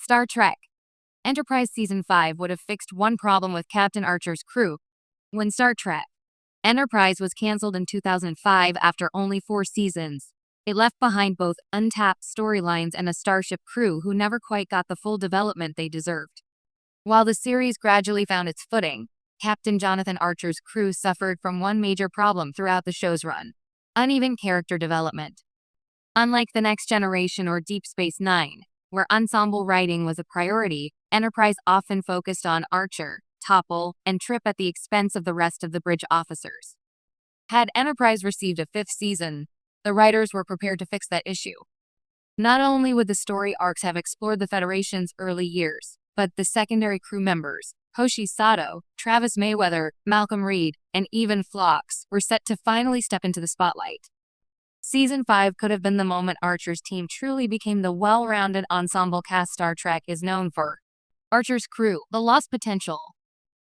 Star Trek Enterprise Season 5 would have fixed one problem with Captain Archer's crew. When Star Trek Enterprise was canceled in 2005 after only 4 seasons, it left behind both untapped storylines and a starship crew who never quite got the full development they deserved. While the series gradually found its footing, Captain Jonathan Archer's crew suffered from one major problem throughout the show's run: uneven character development. Unlike The Next Generation or Deep Space Nine, where ensemble writing was a priority, Enterprise often focused on Archer, Topol, and Trip at the expense of the rest of the bridge officers. Had Enterprise received a 5th season, the writers were prepared to fix that issue. Not only would the story arcs have explored the Federation's early years, but the secondary crew members, Hoshi Sato, Travis Mayweather, Malcolm Reed, and even Phlox, were set to finally step into the spotlight. Season 5 could have been the moment Archer's team truly became the well-rounded ensemble cast Star Trek is known for. Archer's crew, the lost potential.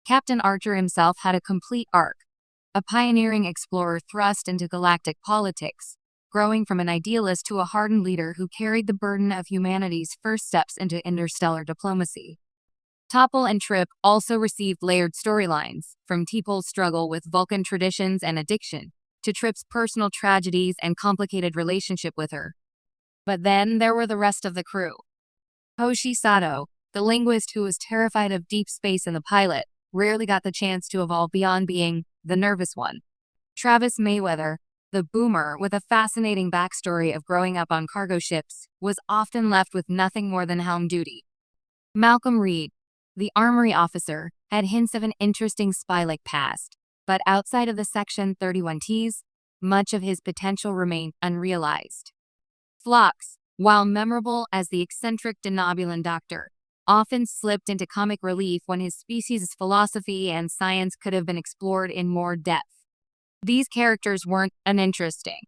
Captain Archer himself had a complete arc, a pioneering explorer thrust into galactic politics, growing from an idealist to a hardened leader who carried the burden of humanity's first steps into interstellar diplomacy. Topol and Trip also received layered storylines, from T'Pol's struggle with Vulcan traditions and addiction, to Trip's personal tragedies and complicated relationship with her. But then there were the rest of the crew. Hoshi Sato, the linguist who was terrified of deep space and the pilot, rarely got the chance to evolve beyond being the nervous one. Travis Mayweather, the boomer with a fascinating backstory of growing up on cargo ships, was often left with nothing more than helm duty. Malcolm Reed, the armory officer, had hints of an interesting spy-like past, but outside of the Section 31Ts, much of his potential remained unrealized. Phlox, while memorable as the eccentric Denobulan doctor, often slipped into comic relief when his species' philosophy and science could have been explored in more depth. These characters weren't uninteresting.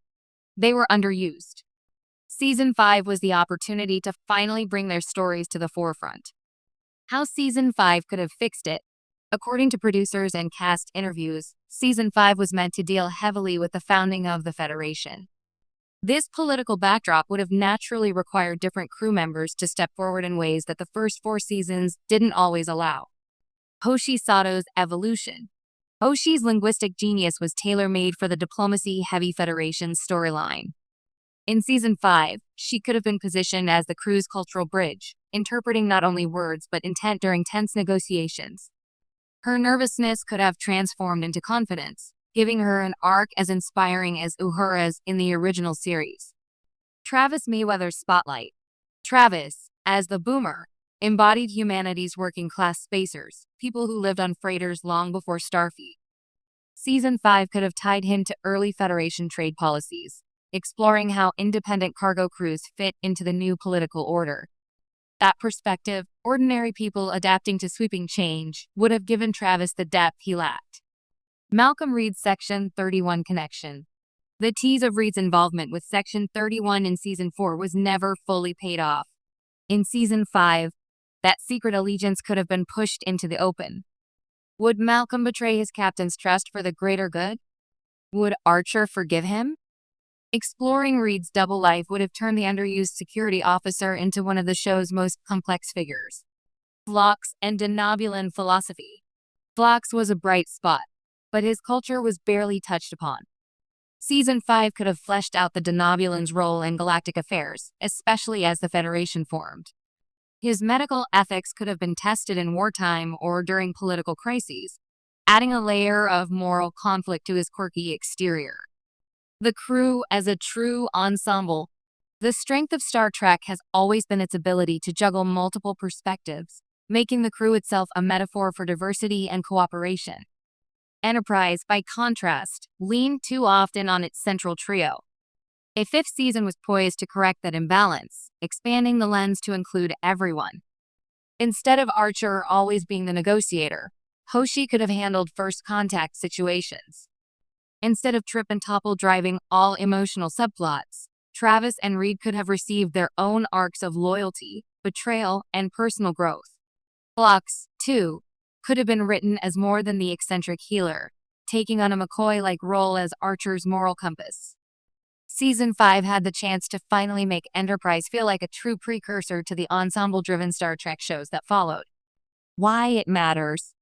They were underused. Season 5 was the opportunity to finally bring their stories to the forefront. How Season 5 could have fixed it? According to producers and cast interviews, Season 5 was meant to deal heavily with the founding of the Federation. This political backdrop would have naturally required different crew members to step forward in ways that the first 4 seasons didn't always allow. Hoshi Sato's evolution. Hoshi's linguistic genius was tailor-made for the diplomacy-heavy Federation's storyline. In Season 5, she could have been positioned as the crew's cultural bridge, interpreting not only words but intent during tense negotiations. Her nervousness could have transformed into confidence, giving her an arc as inspiring as Uhura's in the original series. Travis Mayweather's spotlight. Travis, as the boomer, embodied humanity's working-class spacers, people who lived on freighters long before Starfleet. Season 5 could have tied him to early Federation trade policies, exploring how independent cargo crews fit into the new political order. That perspective, ordinary people adapting to sweeping change, would have given Travis the depth he lacked. Malcolm Reed's Section 31 connection. The tease of Reed's involvement with Section 31 in Season 4 was never fully paid off. In Season 5, that secret allegiance could have been pushed into the open. Would Malcolm betray his captain's trust for the greater good? Would Archer forgive him? Exploring Reed's double life would have turned the underused security officer into one of the show's most complex figures. Phlox and Denobulan philosophy. Phlox was a bright spot, but his culture was barely touched upon. Season 5 could have fleshed out the Denobulan's role in galactic affairs, especially as the Federation formed. His medical ethics could have been tested in wartime or during political crises, adding a layer of moral conflict to his quirky exterior. The crew as a true ensemble. The strength of Star Trek has always been its ability to juggle multiple perspectives, making the crew itself a metaphor for diversity and cooperation. Enterprise, by contrast, leaned too often on its central trio. A 5th season was poised to correct that imbalance, expanding the lens to include everyone. Instead of Archer always being the negotiator, Hoshi could have handled first contact situations. Instead of Trip and Topol driving all emotional subplots, Travis and Reed could have received their own arcs of loyalty, betrayal, and personal growth. Phlox, too, could have been written as more than the eccentric healer, taking on a McCoy-like role as Archer's moral compass. Season 5 had the chance to finally make Enterprise feel like a true precursor to the ensemble-driven Star Trek shows that followed. Why it matters.